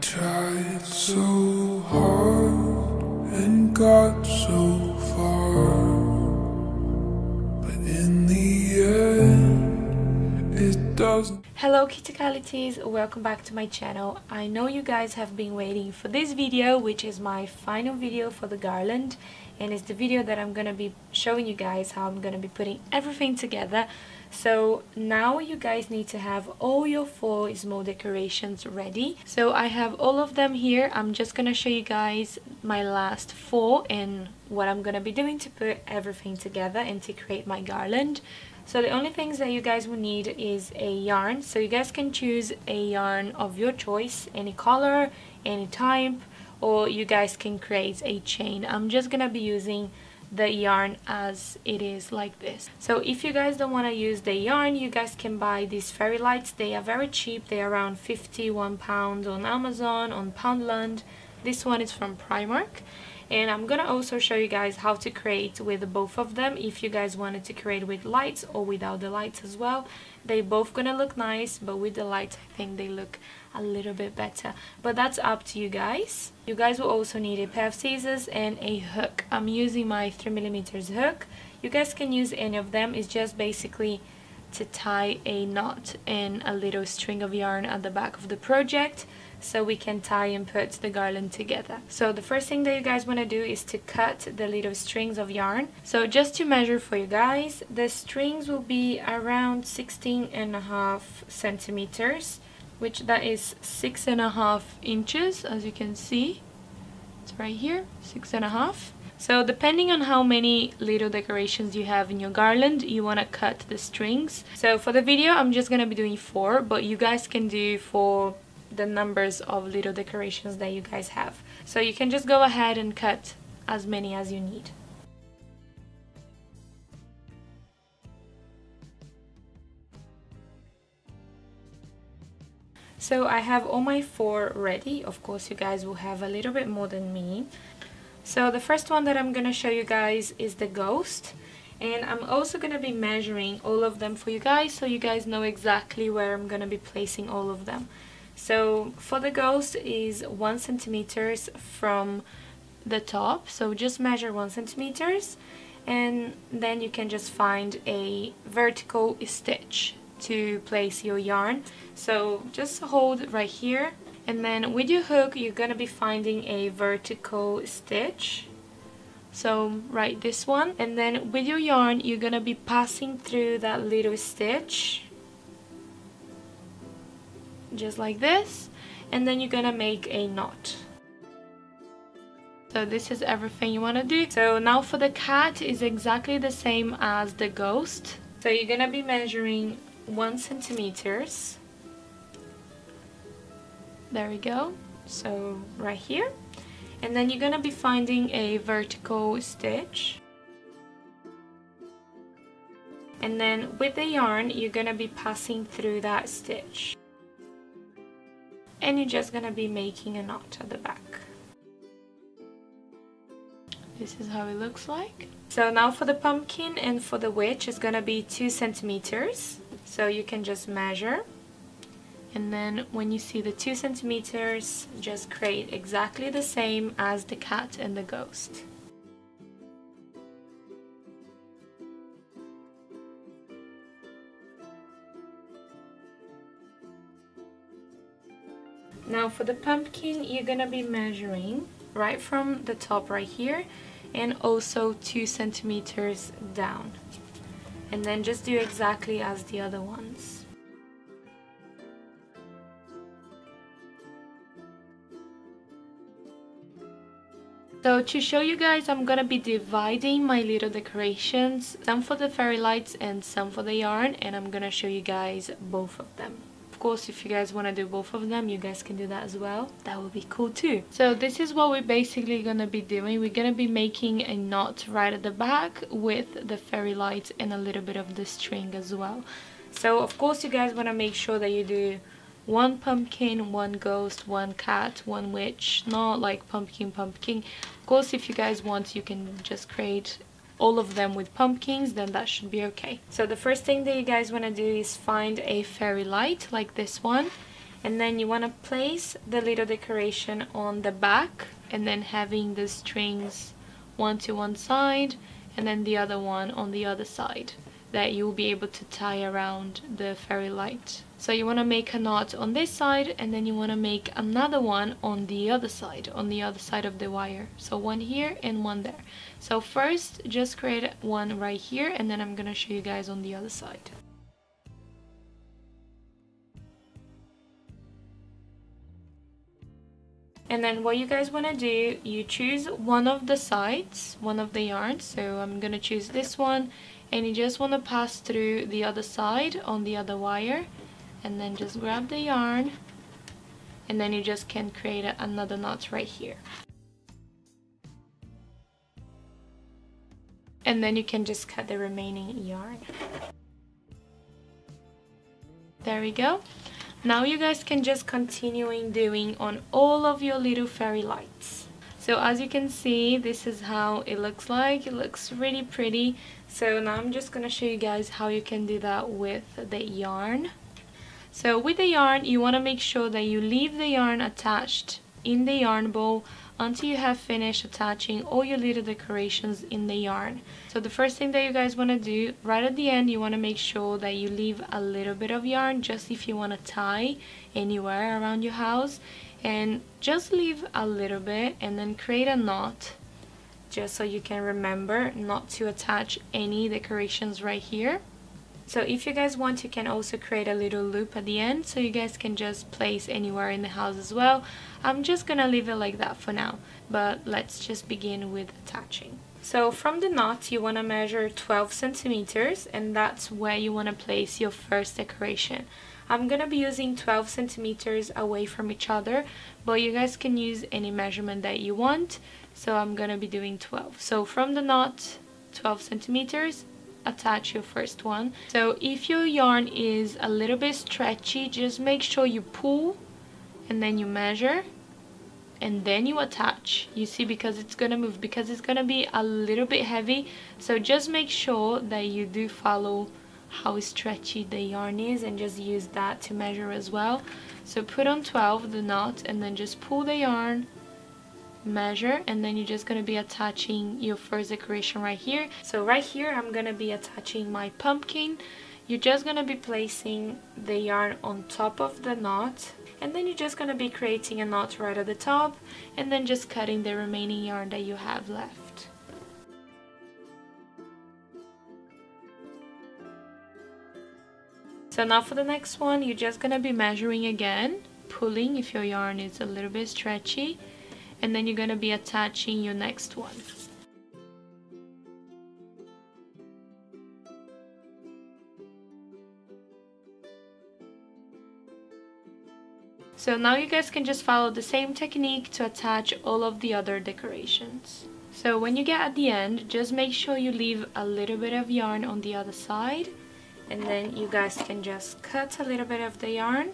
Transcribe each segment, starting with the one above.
tried so hard and got so far, but in the end it doesn't. Hello Cutiecalities, welcome back to my channel. I know you guys have been waiting for this video, which is my final video for the garland, and it's the video that I'm gonna be showing you guys how I'm gonna be putting everything together. So now you guys need to have all your 4 small decorations ready. So I have all of them here. I'm just gonna show you guys my last 4 and what I'm gonna be doing to put everything together and to create my garland. So the only things that you guys will need is a yarn. So you guys can choose a yarn of your choice, any color, any type, or you guys can create a chain. I'm just gonna be using the yarn as it is, like this. So if you guys don't want to use the yarn, you guys can buy these fairy lights. They are very cheap. They are around £51 on Amazon, on Poundland. This one is from Primark, and I'm gonna also show you guys how to create with both of them if you guys wanted to create with lights or without the lights as well. They both gonna look nice, but with the lights I think they look a little bit better, but that's up to you guys. You guys will also need a pair of scissors and a hook. I'm using my 3mm hook. You guys can use any of them. It's just basically to tie a knot and a little string of yarn at the back of the project, so we can tie and put the garland together. So the first thing that you guys want to do is to cut the little strings of yarn. So just to measure for you guys, the strings will be around 16.5 centimeters, which that is 6.5 inches, as you can see. It's right here, 6.5. So depending on how many little decorations you have in your garland, you want to cut the strings. So for the video I'm just gonna be doing 4, but you guys can do for the numbers of little decorations that you guys have. So you can just go ahead and cut as many as you need. So I have all my 4 ready. Of course you guys will have a little bit more than me. So the first one that I'm gonna show you guys is the ghost, and I'm also gonna be measuring all of them for you guys, so you guys know exactly where I'm gonna be placing all of them. So for the ghost is 1 centimeter from the top, so just measure 1 centimeter, and then you can just find a vertical stitch to place your yarn. So just hold right here, and then with your hook you're gonna be finding a vertical stitch, so right this one, and then with your yarn you're gonna be passing through that little stitch just like this, and then you're gonna make a knot. So this is everything you want to do. So now for the cat is exactly the same as the ghost. So you're gonna be measuring 1 centimeter. There we go, so right here, and then you're gonna be finding a vertical stitch, and then with the yarn you're gonna be passing through that stitch, and you're just gonna be making a knot at the back. This is how it looks like. So now for the pumpkin and for the witch is gonna be 2 centimeters. So you can just measure, and then when you see the 2 centimeters, just create exactly the same as the cat and the ghost. Now for the pumpkin, you're gonna be measuring right from the top right here, and also 2 centimeters down, and then just do exactly as the other ones. So to show you guys, I'm gonna be dividing my little decorations, some for the fairy lights and some for the yarn, and I'm gonna show you guys both of them. Of course, if you guys want to do both of them, you guys can do that as well. That would be cool too. So this is what we're basically gonna be doing. We're gonna be making a knot right at the back with the fairy lights and a little bit of the string as well. So of course you guys want to make sure that you do 1 pumpkin, 1 ghost, 1 cat, 1 witch, not like pumpkin. Of course, if you guys want, you can just create all of them with pumpkins, then that should be okay. So the first thing that you guys want to do is find a fairy light like this one, And then you want to place the little decoration on the back, and then having the strings one to one side and then the other one on the other side, that you'll be able to tie around the fairy light. So you want to make a knot on this side, and then you want to make another one on the other side of the wire. So one here and one there. So first just create one right here, and then I'm gonna show you guys on the other side. And then what you guys want to do, you choose one of the sides, one of the yarns. So I'm gonna choose this one, and you just want to pass through the other side on the other wire, and then just grab the yarn, and then you just can create another knot right here. And then you can just cut the remaining yarn. There we go. Now you guys can just continuing doing on all of your little fairy lights. So as you can see, this is how it looks like. It looks really pretty. So now I'm just gonna show you guys how you can do that with the yarn. So with the yarn, you want to make sure that you leave the yarn attached in the yarn bowl until you have finished attaching all your little decorations in the yarn. So the first thing that you guys want to do, right at the end, you want to make sure that you leave a little bit of yarn, just if you want to tie anywhere around your house, and just leave a little bit, and then create a knot, just so you can remember not to attach any decorations right here. So if you guys want, you can also create a little loop at the end, so you guys can just place anywhere in the house as well. I'm just gonna leave it like that for now, but let's just begin with attaching. So from the knot, you want to measure 12 centimeters, and that's where you want to place your first decoration. I'm gonna be using 12 centimeters away from each other, but you guys can use any measurement that you want. So I'm gonna be doing 12. So from the knot, 12 centimeters, attach your first one. So if your yarn is a little bit stretchy, just make sure you pull and then you measure and then you attach. You see, because it's gonna move, because it's gonna be a little bit heavy. So just make sure that you do follow how stretchy the yarn is, and just use that to measure as well. So put on 12 the knot, and then just pull the yarn, measure, and then you're just going to be attaching your first decoration right here. So right here I'm going to be attaching my pumpkin. You're just going to be placing the yarn on top of the knot, and then you're just going to be creating a knot right at the top, and then just cutting the remaining yarn that you have left. So now for the next one, you're just going to be measuring again, pulling if your yarn is a little bit stretchy, and then you're going to be attaching your next one. So now you guys can just follow the same technique to attach all of the other decorations. So when you get at the end, just make sure you leave a little bit of yarn on the other side, and then you guys can just cut a little bit of the yarn,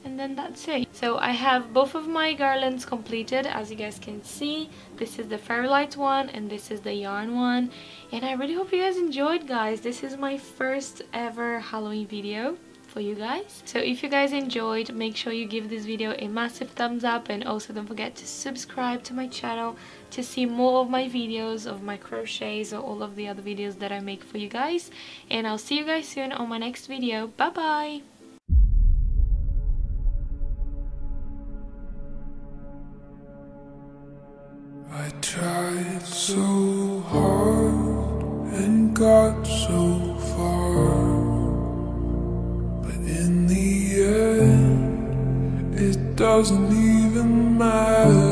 and then that's it. So I have both of my garlands completed. As you guys can see, this is the fairy light one and this is the yarn one, and I really hope you guys enjoyed, guys. This is my first ever Halloween video for you guys. So if you guys enjoyed, make sure you give this video a massive thumbs up, and also don't forget to subscribe to my channel to see more of my videos of my crochets or all of the other videos that I make for you guys. And I'll see you guys soon on my next video. Bye bye. I tried so hard and got so far, but in the end it doesn't even matter.